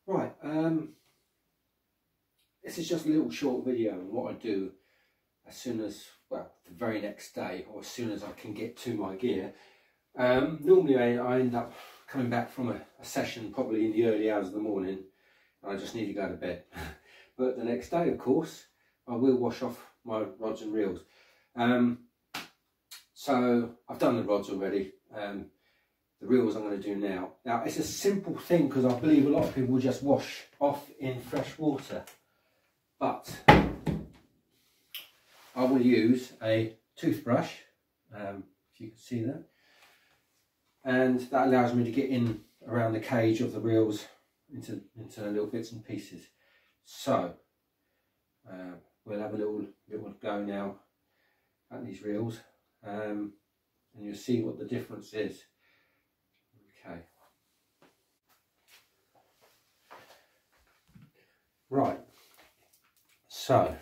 Right, this is just a little short video on what I do as soon as, well, the very next day, or as soon as I can get to my gear. Normally I end up coming back from a session probably in the early hours of the morning, and I just need to go to bed. But the next day, of course, I will wash off my rods and reels. So I've done the rods already. The reels I'm going to do now. Now it's a simple thing because I believe a lot of people will just wash off in fresh water, but I will use a toothbrush, if you can see that, and that allows me to get in around the cage of the reels into little bits and pieces. So we'll have a little go now at these reels, and you'll see what the difference is. Okay. Right. So,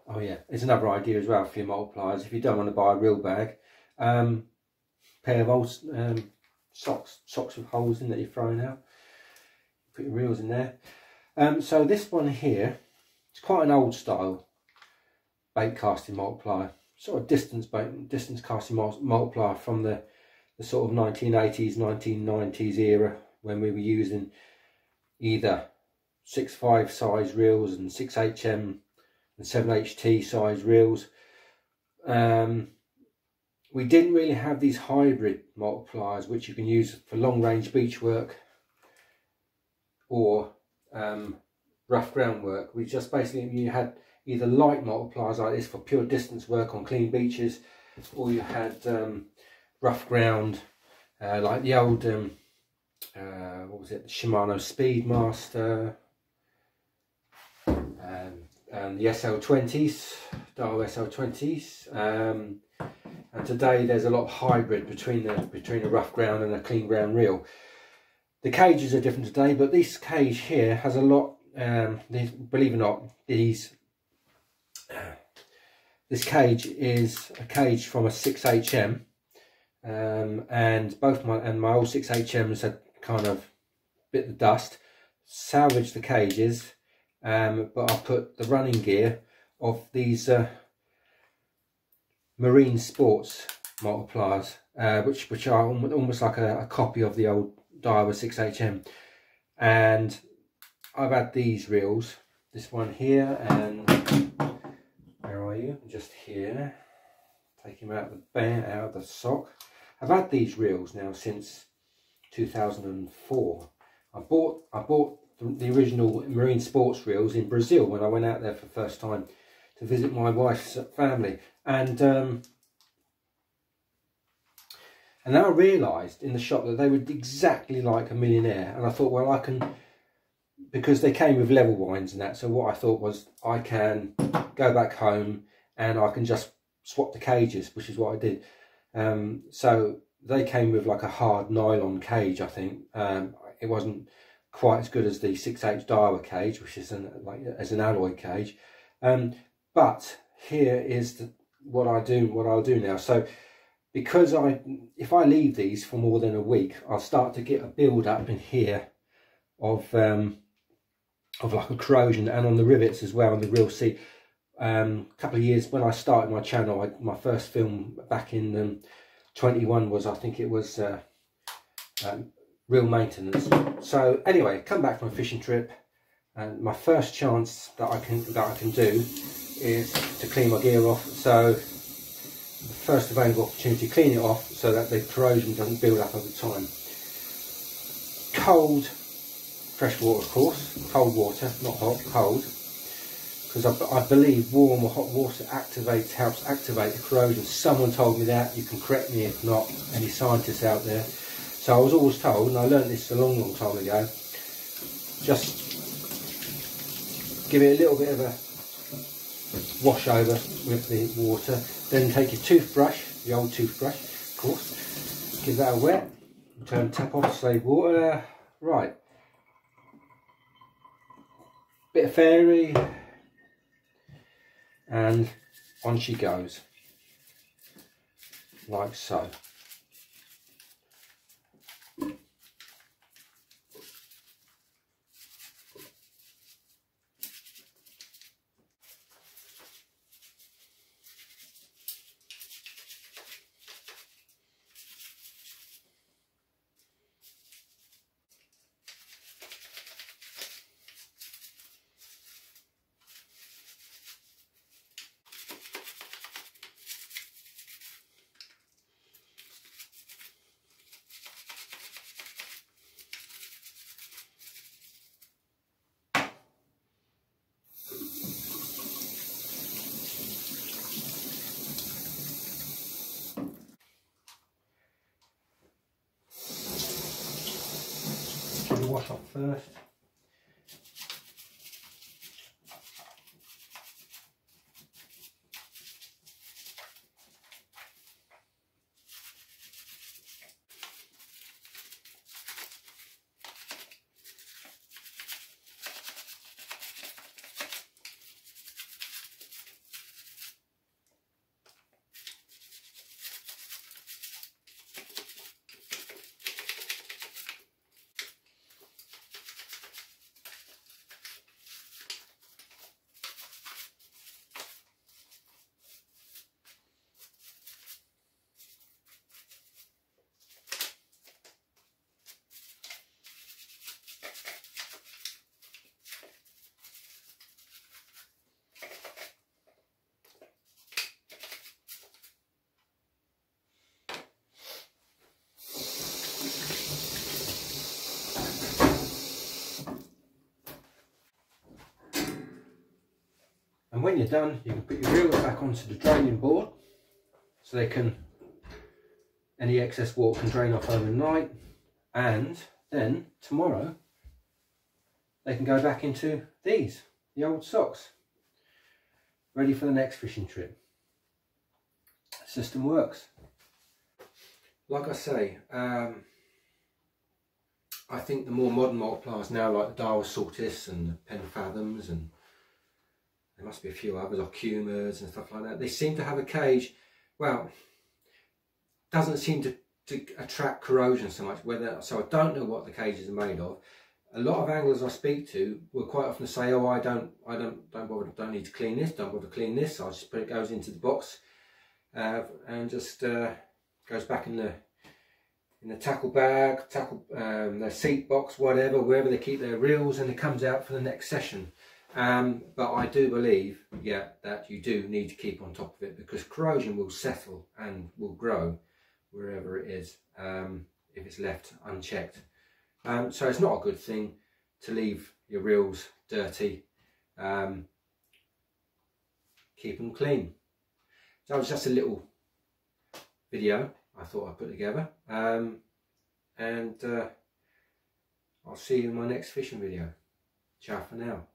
oh yeah, there's another idea as well for your multipliers. If you don't want to buy a reel bag, pair of old socks with holes in that you're throwing out. Put your reels in there. So this one here, it's quite an old style bait casting multiplier, sort of distance casting multiplier from the sort of 1980s, 1990s era, when we were using either 6.5 size reels and 6HM and 7HT size reels. We didn't really have these hybrid multipliers which you can use for long range beach work or rough ground work. We just basically, you had either light multipliers like this for pure distance work on clean beaches, or you had rough ground like the old what was it, the Shimano Speedmaster, and the SL20s, Dao SL20s, and today there's a lot of hybrid between a rough ground and a clean ground reel. The cages are different today, but this cage here has a lot, believe it or not, this cage is a cage from a 6HM, and both my old 6HMs had kind of bit the dust, salvaged the cages, but I put the running gear of these marine sports multipliers, which are almost like a copy of the old Daiwa 6HM, and I've had these reels, this one here, and where are you? Just here. Take him out of the sock. I've had these reels now since 2004. I bought the original marine sports reels in Brazil when I went out there for the first time to visit my wife's family, and then I realised in the shop that they were exactly like a Millionaire, and I thought, well, I can, because they came with level winds and that, so what I thought was I can go back home and I can just swap the cages, which is what I did. So they came with like a hard nylon cage, I think. It wasn't quite as good as the 6H Daiwa cage, which is as an alloy cage. But here is what I'll do now. So because if I leave these for more than a week, I'll start to get a build up in here of like a corrosion, and on the rivets as well, on the reel seat. A couple of years when I started my channel, my first film back in 21 was, I think it was reel maintenance. So anyway, come back from a fishing trip, and my first chance that I can do is to clean my gear off. So the first available opportunity, clean it off so that the corrosion doesn't build up over time. Cold fresh water, of course, cold water, not hot, cold, because I believe warm or hot water helps activate the corrosion. Someone told me that. You can correct me if not, any scientists out there. So I was always told, and I learned this a long time ago, just give it a little bit of a wash over with the water, then take your toothbrush, the old toothbrush, of course, give that a wet, turn the tap off, save water. Right, bit of fairy, and on she goes, like so. wash off first. And when you're done, you can put your reels back onto the draining board so any excess water can drain off overnight, and then tomorrow they can go back into the old socks, ready for the next fishing trip. The system works. Like I say, I think the more modern multipliers now, like the Darwin Saltis and the Penn Fathoms, and there must be a few others, like Cumas and stuff like that, they seem to have a cage, well, doesn't seem to attract corrosion so much. So I don't know what the cages are made of. A lot of anglers I speak to will quite often say, "Oh, I don't need to clean this. Don't bother to clean this. I'll just goes into the box and just goes back in the tackle bag, their seat box, whatever, wherever they keep their reels, and it comes out for the next session." But I do believe, yeah, that you do need to keep on top of it, because corrosion will settle and will grow wherever it is if it's left unchecked. So it's not a good thing to leave your reels dirty. Keep them clean. So that was just a little video I thought I'd put together, and I'll see you in my next fishing video. Ciao for now.